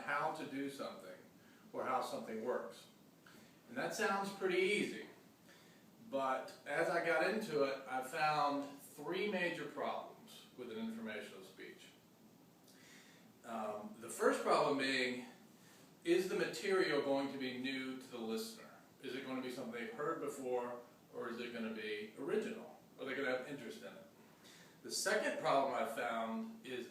how to do something or how something works. And that sounds pretty easy. But as I got into it, I found three major problems with an informational speech. The first problem being, is the material going to be new to the listener? Is it going to be something they've heard before, or is it going to be original? Are they going to have interest in it? The second problem I found is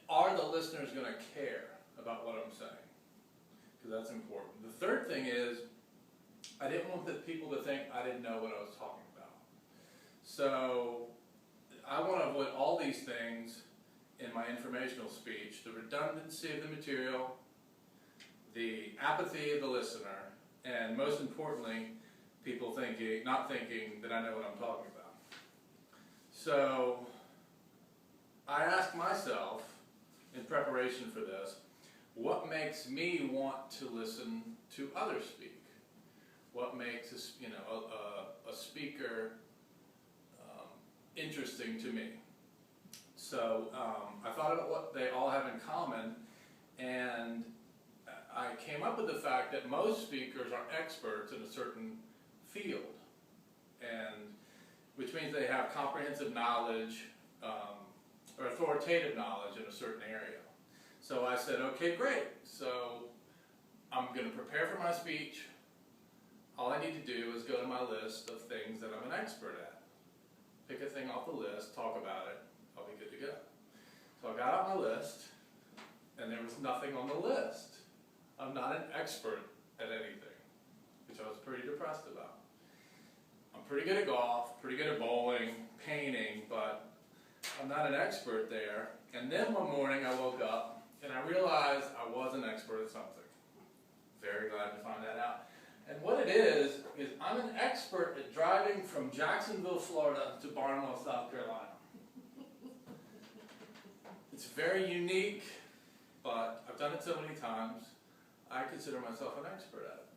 are the listeners going to care about what I'm saying? Because that's important. The third thing is, I didn't want the people to think I didn't know what I was talking about. So I want to avoid all these things in my informational speech: the redundancy of the material, the apathy of the listener, and most importantly, people not thinking that I know what I'm talking about. So I asked myself, in preparation for this, what makes me want to listen to others speak? What makes a speaker interesting to me? So I thought about what they all have in common, and I came up with the fact that most speakers are experts in a certain field, and which means they have comprehensive knowledge or authoritative knowledge in a certain area. So I said, okay, great. So I'm going to prepare for my speech. All I need to do is go to my list of things that I'm an expert at. Pick a thing off the list, talk about it, I'll be good to go. So I got out my list, and there was nothing on the list. I'm not an expert at anything, which I was pretty depressed about. I'm pretty good at golf, pretty good at bowling, painting, but I'm not an expert there. And then one morning I woke up and I realized I was an expert at something. Very glad to find that out. And what it is I'm an expert at driving from Jacksonville, Florida to Barnwell, South Carolina. It's very unique, but I've done it so many times, I consider myself an expert at it.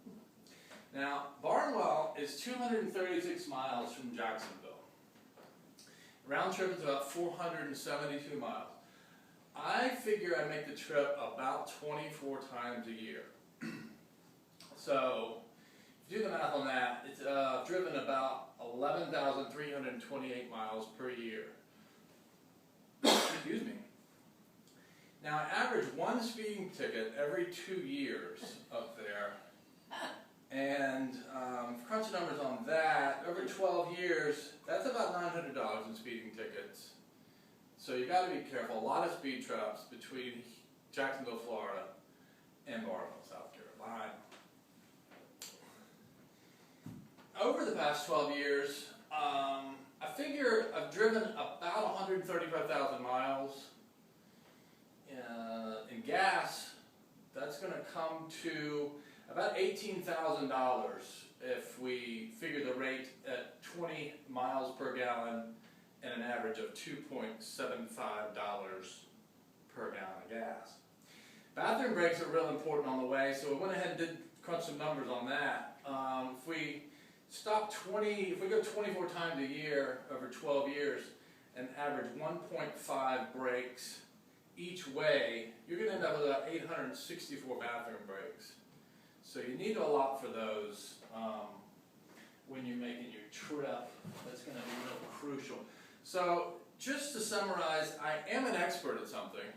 Now, Barnwell is 236 miles from Jacksonville. Round trip is about 472 miles. I figure I make the trip about 24 times a year. So, if you do the math on that, it's driven about 11,328 miles per year. Excuse me. Now, I average one speeding ticket every 2 years up there. And crunch the numbers on that, over 12 years, that's about $900 in speeding tickets. So you got to be careful. A lot of speed traps between Jacksonville, Florida and Barnwell, South Carolina. Over the past 12 years, I figure I've driven about 135,000 miles. In gas, that's going to come to about $18,000 if we figure the rate at 20 miles per gallon and an average of $2.75 per gallon of gas. Bathroom breaks are real important on the way, so we went ahead and did crunch some numbers on that. If we go 24 times a year over 12 years and average 1.5 breaks each way, you're going to end up with about 864 bathroom breaks. So you need to allot for those when you're making your trip. That's going to be real crucial. So just to summarize, I am an expert at something,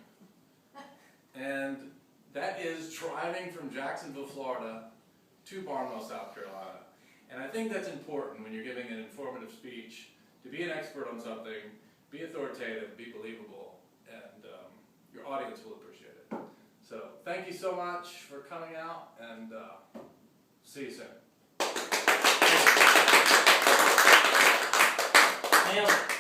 and that is driving from Jacksonville, Florida to Barnwell, South Carolina. And I think that's important when you're giving an informative speech, to be an expert on something, be authoritative, be believable, and your audience will appreciate it. So thank you so much for coming out, and see you soon. Nailed it.